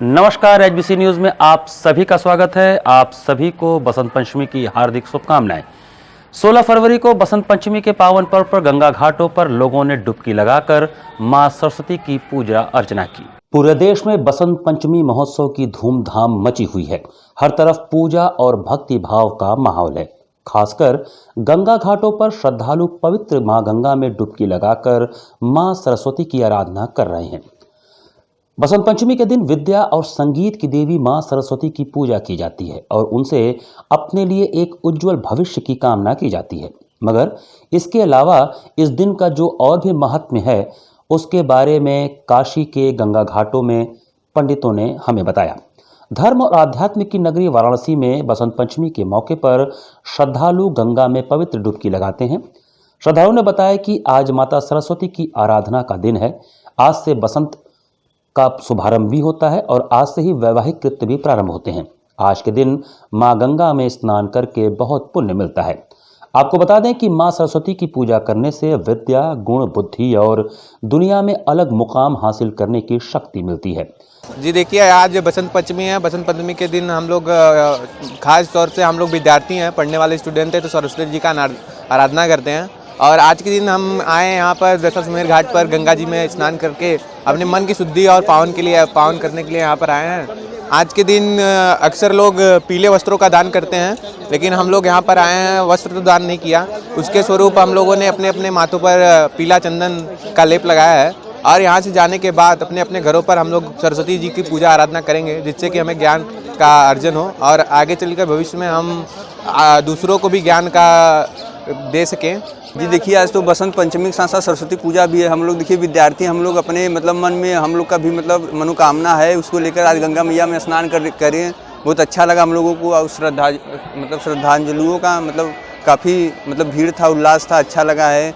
नमस्कार, HBC news में आप सभी का स्वागत है। आप सभी को बसंत पंचमी की हार्दिक शुभकामनाएं। 16 फरवरी को बसंत पंचमी के पावन पर्व पर गंगा घाटों पर लोगों ने डुबकी लगाकर मां सरस्वती की पूजा अर्चना की। पूरे देश में बसंत पंचमी महोत्सव की धूमधाम मची हुई है। हर तरफ पूजा और भक्ति भाव का माहौल है। खासकर गंगा घाटों पर श्रद्धालु पवित्र मां गंगा में डुबकी लगाकर मां सरस्वती की आराधना कर रहे हैं। बसंत पंचमी के दिन विद्या और संगीत की देवी मां सरस्वती की पूजा की जाती है और उनसे अपने लिए एक उज्जवल भविष्य की कामना की जाती है। मगर इसके अलावा इस दिन का जो और भी महत्व है, उसके बारे में काशी के गंगा घाटों में पंडितों ने हमें बताया। धर्म और आध्यात्म की नगरी वाराणसी में बसंत पंचमी के मौके पर श्रद्धालु गंगा में पवित्र डुबकी लगाते हैं। श्रद्धालुओं ने बताया कि आज माता सरस्वती की आराधना का दिन है। आज से बसंत का शुभारंभ भी होता है और आज से ही वैवाहिक कृत्य भी प्रारंभ होते हैं। आज के दिन मां गंगा में स्नान करके बहुत पुण्य मिलता है। आपको बता दें कि मां सरस्वती की पूजा करने से विद्या, गुण, बुद्धि और दुनिया में अलग मुकाम हासिल करने की शक्ति मिलती है। जी देखिए, आज बसंत पंचमी है। बसंत पंचमी के दिन हम लोग खास तौर से हम लोग विद्यार्थी हैं, पढ़ने वाले स्टूडेंट हैं, तो सरस्वती जी का आराधना करते हैं। और आज के दिन हम आए यहाँ पर दशाश्वमेध घाट पर गंगा जी में स्नान करके अपने मन की शुद्धि और पावन करने के लिए यहाँ पर आए हैं। आज के दिन अक्सर लोग पीले वस्त्रों का दान करते हैं, लेकिन हम लोग यहाँ पर आए हैं, वस्त्र तो दान नहीं किया। उसके स्वरूप हम लोगों ने अपने अपने माथों पर पीला चंदन का लेप लगाया है और यहाँ से जाने के बाद अपने अपने घरों पर हम लोग सरस्वती जी की पूजा आराधना करेंगे, जिससे कि हमें ज्ञान का अर्जन हो और आगे चलकर भविष्य में हम दूसरों को भी ज्ञान का दे सकें। जी देखिए, आज तो बसंत पंचमी के साथ साथ सरस्वती पूजा भी है। हम लोग देखिए विद्यार्थी, हम लोग अपने मन में हम लोग का भी मनोकामना है, उसको लेकर आज गंगा मैया में स्नान करें। बहुत अच्छा लगा हम लोगों को। और श्रद्धांजलियों का काफ़ी भीड़ था, उल्लास था, अच्छा लगा है।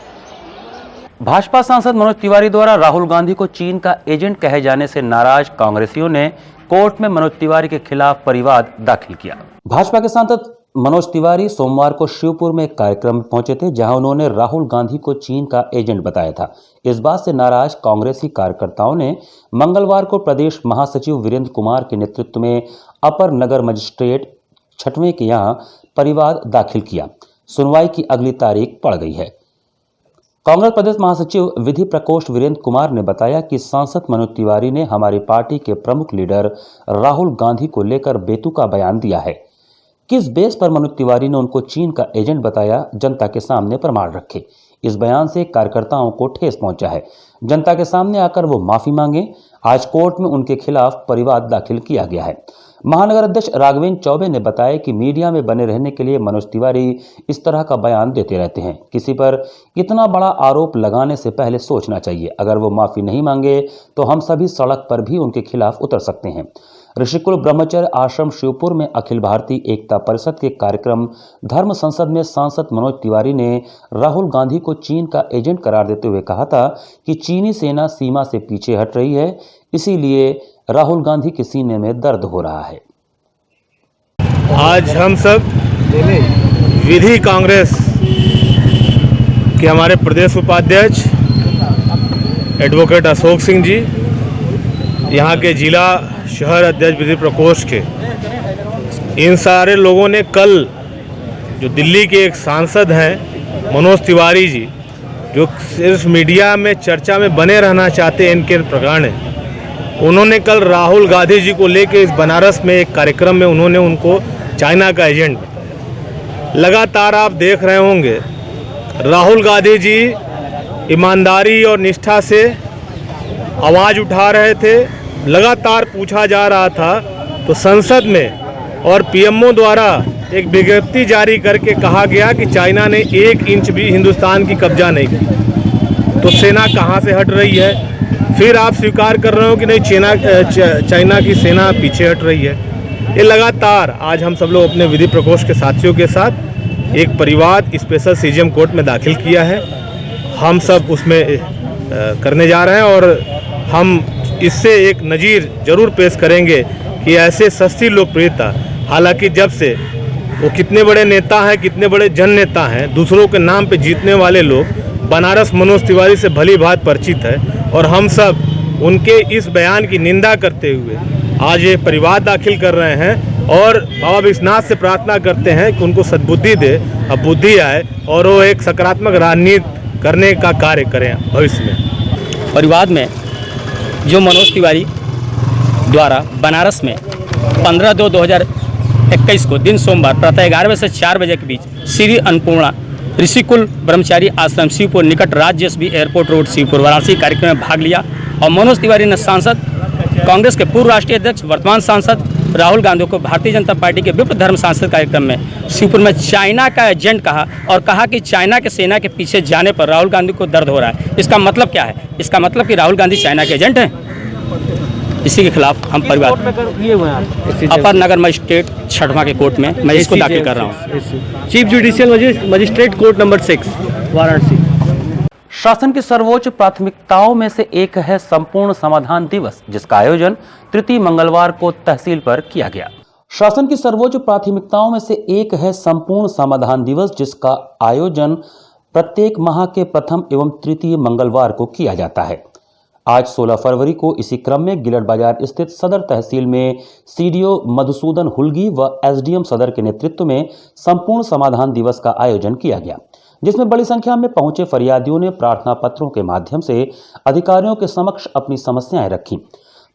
भाजपा सांसद मनोज तिवारी द्वारा राहुल गांधी को चीन का एजेंट कहे जाने से नाराज कांग्रेसियों ने कोर्ट में मनोज तिवारी के खिलाफ परिवाद दाखिल किया। भाजपा के सांसद मनोज तिवारी सोमवार को शिवपुर में एक कार्यक्रम में पहुंचे थे, जहां उन्होंने राहुल गांधी को चीन का एजेंट बताया था। इस बात से नाराज कांग्रेसी कार्यकर्ताओं ने मंगलवार को प्रदेश महासचिव वीरेंद्र कुमार के नेतृत्व में अपर नगर मजिस्ट्रेट 6वें के यहां परिवाद दाखिल किया। सुनवाई की अगली तारीख पड़ गई है। कांग्रेस प्रदेश महासचिव विधि प्रकोष्ठ वीरेंद्र कुमार ने बताया कि सांसद मनोज तिवारी ने हमारी पार्टी के प्रमुख लीडर राहुल गांधी को लेकर बेतुका बयान दिया है। किस बेस पर मनोज तिवारी ने उनको चीन का एजेंट बताया, जनता के सामने प्रमाण रखे। इस बयान से कार्यकर्ताओं को ठेस पहुंचा है। जनता के सामने आकर वो माफी मांगे। आज कोर्ट में उनके खिलाफ परिवाद दाखिल किया गया है। महानगर अध्यक्ष राघवेंद्र चौबे ने बताया कि मीडिया में बने रहने के लिए मनोज तिवारी इस तरह का बयान देते रहते हैं। किसी पर इतना बड़ा आरोप लगाने से पहले सोचना चाहिए। अगर वो माफी नहीं मांगे तो हम सभी सड़क पर भी उनके खिलाफ उतर सकते हैं। ऋषिकुल ब्रह्मचर्य आश्रम शिवपुर में अखिल भारतीय एकता परिषद के कार्यक्रम धर्म संसद में सांसद मनोज तिवारी ने राहुल गांधी को चीन का एजेंट करार देते हुए कहा था कि चीनी सेना सीमा से पीछे हट रही है, इसीलिए राहुल गांधी के सीने में दर्द हो रहा है। आज हम सब विधि कांग्रेस के हमारे प्रदेश उपाध्यक्ष एडवोकेट अशोक सिंह जी, यहाँ के जिला शहर अध्यक्ष विधि प्रकोष्ठ के, इन सारे लोगों ने कल जो दिल्ली के एक सांसद हैं मनोज तिवारी जी, जो सिर्फ मीडिया में चर्चा में बने रहना चाहते हैं इनके प्रकरण है, उन्होंने कल राहुल गांधी जी को लेकर इस बनारस में एक कार्यक्रम में उन्होंने उनको चाइना का एजेंट। लगातार आप देख रहे होंगे राहुल गांधी जी ईमानदारी और निष्ठा से आवाज़ उठा रहे थे। लगातार पूछा जा रहा था तो संसद में और पीएमओ द्वारा एक विज्ञप्ति जारी करके कहा गया कि चाइना ने 1 इंच भी हिंदुस्तान की कब्जा नहीं की। तो सेना कहाँ से हट रही है? फिर आप स्वीकार कर रहे हो कि नहीं, चाइना की सेना पीछे हट रही है। ये लगातार आज हम सब लोग अपने विधि प्रकोष्ठ के साथियों के साथ एक परिवाद स्पेशल सीजीएम कोर्ट में दाखिल किया है। हम सब उसमें करने जा रहे हैं और हम इससे एक नज़ीर जरूर पेश करेंगे कि ऐसे सस्ती लोकप्रियता, हालांकि जब से वो कितने बड़े नेता हैं, कितने बड़े जन नेता हैं, दूसरों के नाम पे जीतने वाले लोग, बनारस मनोज तिवारी से भली भांति परिचित है। और हम सब उनके इस बयान की निंदा करते हुए आज ये परिवाद दाखिल कर रहे हैं और बाबा विश्वनाथ से प्रार्थना करते हैं कि उनको सद्बुद्धि दे, अब बुद्धि आए और वो एक सकारात्मक राजनीति करने का कार्य करें भविष्य में। परिवाद में जो मनोज तिवारी द्वारा बनारस में 15/2/2021 को दिन सोमवार प्रातः 11 बजे से 4 बजे के बीच श्री अन्नपूर्णा ऋषिकुल ब्रह्मचारी आश्रम शिवपुर निकट राज्य SB airport road Shivpur Varanasi कार्यक्रम में भाग लिया और मनोज तिवारी ने सांसद कांग्रेस के पूर्व राष्ट्रीय अध्यक्ष वर्तमान सांसद राहुल गांधी को भारतीय जनता पार्टी के विप्र धर्म सांसद कार्यक्रम में शिवपुर में चाइना का एजेंट कहा और कहा कि चाइना के सेना के पीछे जाने पर राहुल गांधी को दर्द हो रहा है। इसका मतलब क्या है? इसका मतलब कि राहुल गांधी चाइना के एजेंट हैं। इसी के खिलाफ हम परिवार अपर नगर मजिस्ट्रेट छठवां के कोर्ट में मैं इसको दाखिल कर रहा हूँ। Chief judicial magistrate court number 6 Varanasi. शासन की सर्वोच्च प्राथमिकताओं में से एक है संपूर्ण समाधान दिवस, जिसका आयोजन तृतीय मंगलवार को तहसील पर किया गया। शासन की सर्वोच्च प्राथमिकताओं में से एक है संपूर्ण समाधान दिवस, जिसका आयोजन प्रत्येक माह के प्रथम एवं तृतीय मंगलवार को किया जाता है। आज 16 फरवरी को इसी क्रम में गिलट बाजार स्थित सदर तहसील में सीडीओ मधुसूदन हुलगी व एसडीएम सदर के नेतृत्व में संपूर्ण समाधान दिवस का आयोजन किया गया, जिसमें बड़ी संख्या में पहुंचे फरियादियों ने प्रार्थना पत्रों के माध्यम से अधिकारियों के समक्ष अपनी समस्याएं रखी।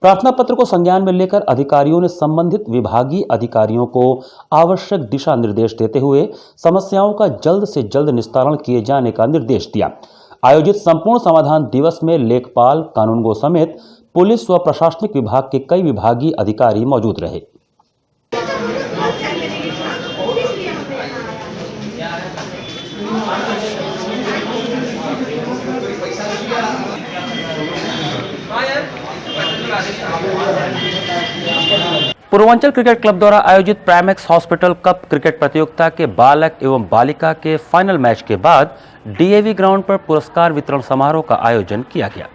प्रार्थना पत्र को संज्ञान में लेकर अधिकारियों ने संबंधित विभागीय अधिकारियों को आवश्यक दिशा निर्देश देते हुए समस्याओं का जल्द से जल्द निस्तारण किए जाने का निर्देश दिया। आयोजित संपूर्ण समाधान दिवस में लेखपाल, कानूनगो समेत पुलिस व प्रशासनिक विभाग के कई विभागीय अधिकारी मौजूद रहे। पूर्वांचल क्रिकेट क्लब द्वारा आयोजित प्राइमेक्स हॉस्पिटल कप क्रिकेट प्रतियोगिता के बालक एवं बालिका के फाइनल मैच के बाद डीएवी ग्राउंड पर पुरस्कार वितरण समारोह का आयोजन किया गया।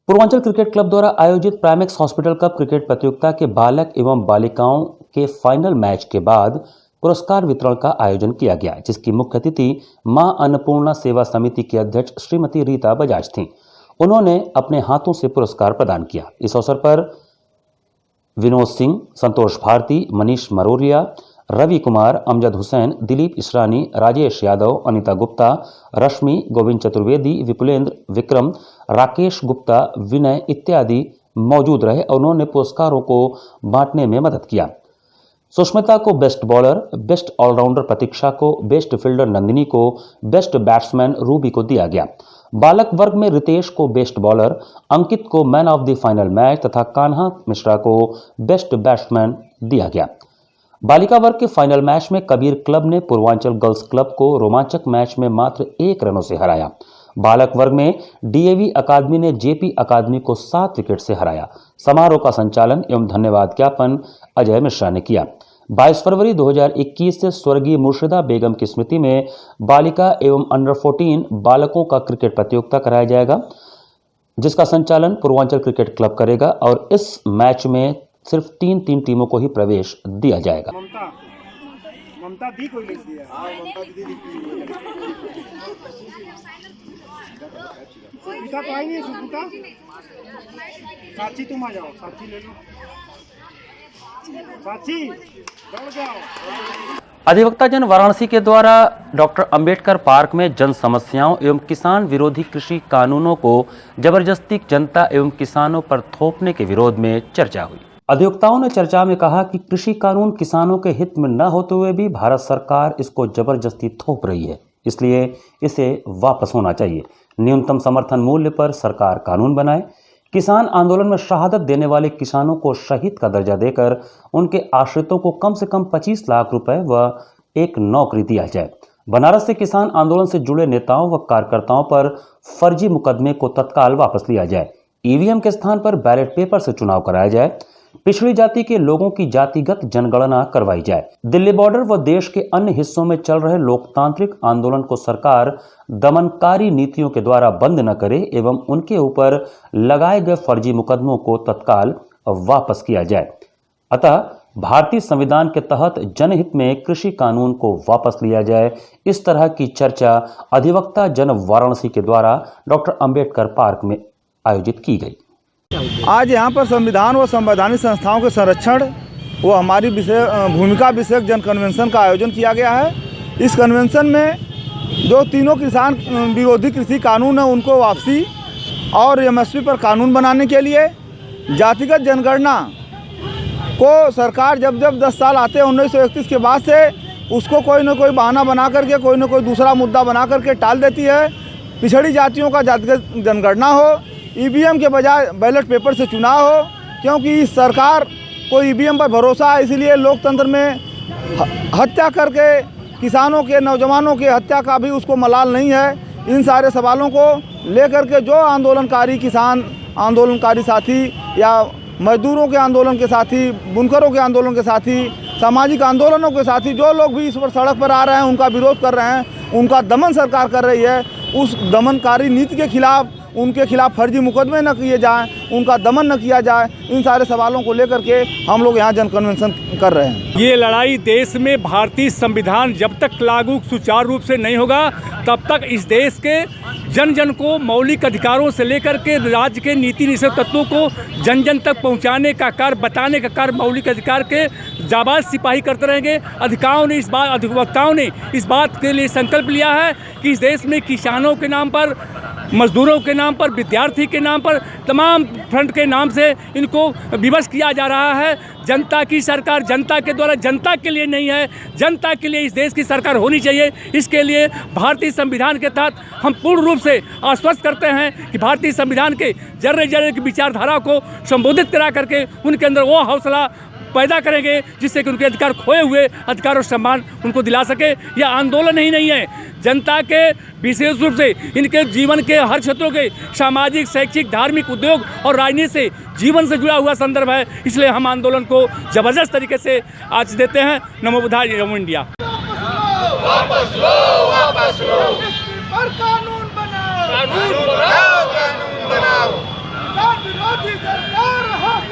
पूर्वांचल क्रिकेट क्लब द्वारा आयोजित प्राइमेक्स हॉस्पिटल कप क्रिकेट प्रतियोगिता के बालक एवं बालिकाओं के फाइनल मैच के बाद पुरस्कार वितरण का आयोजन किया गया, जिसकी मुख्य अतिथि मां अन्नपूर्णा सेवा समिति की अध्यक्ष श्रीमती रीता बजाज थीं। उन्होंने अपने हाथों से पुरस्कार प्रदान किया। इस अवसर पर विनोद सिंह, संतोष भारती, मनीष मरोरिया, रवि कुमार, अमजद हुसैन, दिलीप इसरानी, राजेश यादव, अनिता गुप्ता, रश्मि, गोविंद चतुर्वेदी, विपुलेंद्र, विक्रम, राकेश गुप्ता, विनय इत्यादि मौजूद रहे और उन्होंने पुरस्कारों को बांटने में मदद किया। सुष्मिता को बेस्ट बॉलर, बेस्ट ऑलराउंडर प्रतीक्षा को, बेस्ट फील्डर नंदिनी को, बेस्ट बैट्समैन रूबी को दिया गया। बालक वर्ग में रितेश को बेस्ट बॉलर, अंकित को man of the final match तथा कान्हा मिश्रा को बेस्ट बैट्समैन दिया गया। बालिका वर्ग के फाइनल मैच में कबीर क्लब ने पूर्वांचल गर्ल्स क्लब को रोमांचक मैच में मात्र 1 रनों से हराया। बालक वर्ग में डीएवी अकादमी ने जेपी अकादमी को 7 विकेट से हराया। समारोह का संचालन एवं धन्यवाद ज्ञापन अजय मिश्रा ने किया। 22 फरवरी 2021 से स्वर्गीय मुर्शिदा बेगम की स्मृति में बालिका एवं अंडर 14 बालकों का क्रिकेट प्रतियोगिता कराया जाएगा, जिसका संचालन पूर्वांचल क्रिकेट क्लब करेगा और इस मैच में सिर्फ 3 टीमों को ही प्रवेश दिया जाएगा। ममता दी कोई नहीं है। सुपुता तो आई नहीं है। सुपुता, साक्षी तुम आ जाओ, साक्षी ले लो, साक्षी दौड़ जाओ। अधिवक्ता जन वाराणसी के द्वारा डॉक्टर अंबेडकर पार्क में जन समस्याओं एवं किसान विरोधी कृषि कानूनों को जबरदस्ती जनता एवं किसानों पर थोपने के विरोध में चर्चा हुई। अधिवक्ताओं ने चर्चा में कहा कि कृषि कानून किसानों के हित में न होते हुए भी भारत सरकार इसको जबरदस्ती थोप रही है, इसलिए इसे वापस होना चाहिए। न्यूनतम समर्थन मूल्य पर सरकार कानून बनाए। किसान आंदोलन में शहादत देने वाले किसानों को शहीद का दर्जा देकर उनके आश्रितों को कम से कम 25 लाख रुपए व एक नौकरी दिया जाए। बनारस से किसान आंदोलन से जुड़े नेताओं व कार्यकर्ताओं पर फर्जी मुकदमे को तत्काल वापस लिया जाए। ईवीएम के स्थान पर बैलेट पेपर से चुनाव कराया जाए। पिछड़ी जाति के लोगों की जातिगत जनगणना करवाई जाए। दिल्ली बॉर्डर व देश के अन्य हिस्सों में चल रहे लोकतांत्रिक आंदोलन को सरकार दमनकारी नीतियों के द्वारा बंद न करे एवं उनके ऊपर लगाए गए फर्जी मुकदमों को तत्काल वापस किया जाए। अतः भारतीय संविधान के तहत जनहित में कृषि कानून को वापस लिया जाए। इस तरह की चर्चा अधिवक्ता जन वाराणसी के द्वारा डॉक्टर अंबेडकर पार्क में आयोजित की गई। आज यहाँ पर संविधान व संवैधानिक संस्थाओं के संरक्षण व हमारी भूमिका विषयक जन कन्वेंशन का आयोजन किया गया है। इस कन्वेंशन में जो तीनों किसान विरोधी कृषि कानून है उनको वापसी और एमएसपी पर कानून बनाने के लिए, जातिगत जनगणना को सरकार जब 10 साल आते हैं 1931 के बाद से उसको कोई न कोई बहाना बना करके कोई न कोई दूसरा मुद्दा बना करके टाल देती है। पिछड़ी जातियों का जातिगत जनगणना हो, ईवीएम के बजाय बैलेट पेपर से चुनाव हो, क्योंकि इस सरकार को ईवीएम पर भरोसा है, इसलिए लोकतंत्र में हत्या करके किसानों के, नौजवानों के हत्या का भी उसको मलाल नहीं है। इन सारे सवालों को लेकर के जो आंदोलनकारी किसान आंदोलनकारी साथी या मजदूरों के आंदोलन के साथी, बुनकरों के आंदोलन के साथी, सामाजिक आंदोलनों के साथी जो लोग भी इस पर सड़क पर आ रहे हैं, उनका विरोध कर रहे हैं, उनका दमन सरकार कर रही है, उस दमनकारी नीति के खिलाफ उनके खिलाफ फर्जी मुकदमे न किए जाएं, उनका दमन न किया जाए, इन सारे सवालों को लेकर के हम लोग यहाँ जन कन्वेंशन कर रहे हैं। ये लड़ाई देश में भारतीय संविधान जब तक लागू सुचारू रूप से नहीं होगा तब तक इस देश के जन जन को मौलिक अधिकारों से लेकर के राज्य के नीति निषेध तत्वों को जन जन तक पहुंचाने का कार्य, बताने का कार्य मौलिक अधिकार के जाबाज सिपाही करते रहेंगे। अधिवक्ताओं ने इस बात के लिए संकल्प लिया है कि इस देश में किसानों के नाम पर, मजदूरों के नाम पर, विद्यार्थी के नाम पर, तमाम फ्रंट के नाम से इनको विवश किया जा रहा है। जनता की सरकार जनता के द्वारा जनता के लिए नहीं है, जनता के लिए इस देश की सरकार होनी चाहिए। इसके लिए भारतीय संविधान के तहत हम पूर्ण रूप से आश्वस्त करते हैं कि भारतीय संविधान के जर्रे जर्रे की विचारधारा को संबोधित करा करके उनके अंदर वो हौसला पैदा करेंगे जिससे कि उनके अधिकार खोए हुए अधिकार और सम्मान उनको दिला सके। यह आंदोलन ही नहीं है, जनता के विशेष रूप से इनके जीवन के हर क्षेत्रों के सामाजिक, शैक्षिक, धार्मिक, उद्योग और राजनीति से जीवन से जुड़ा हुआ संदर्भ है। इसलिए हम आंदोलन को जबरदस्त तरीके से आज देते हैं। नमो बुद्धाय, नमो इंडिया। वापस लो, वापस लो, पर कानून बनाओ, कानून बनाओ, कानून बनाओ, विरोधी सरकार होश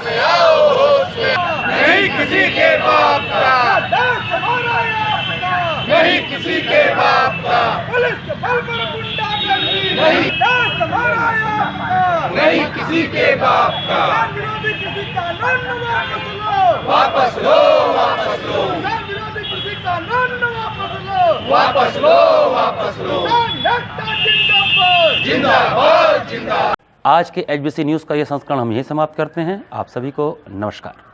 में आओ, होश में आओ, नहीं किसी के बाप का, देश हमारा आपका, नहीं किसी के बाप का, पुलिस के बल पर गुंडागर्दी, नहीं देश हमारा आपका, नहीं किसी के बाप का, विरोधी किसी कानून वापस लो, वापस लो, विरोधी किसी कानून वापस लो, वापस लो, जिंदाबाद, जिंदाबाद, जिंदाबाद। आज के एचबीसी न्यूज़ का यह संस्करण हम यहीं समाप्त करते हैं। आप सभी को नमस्कार।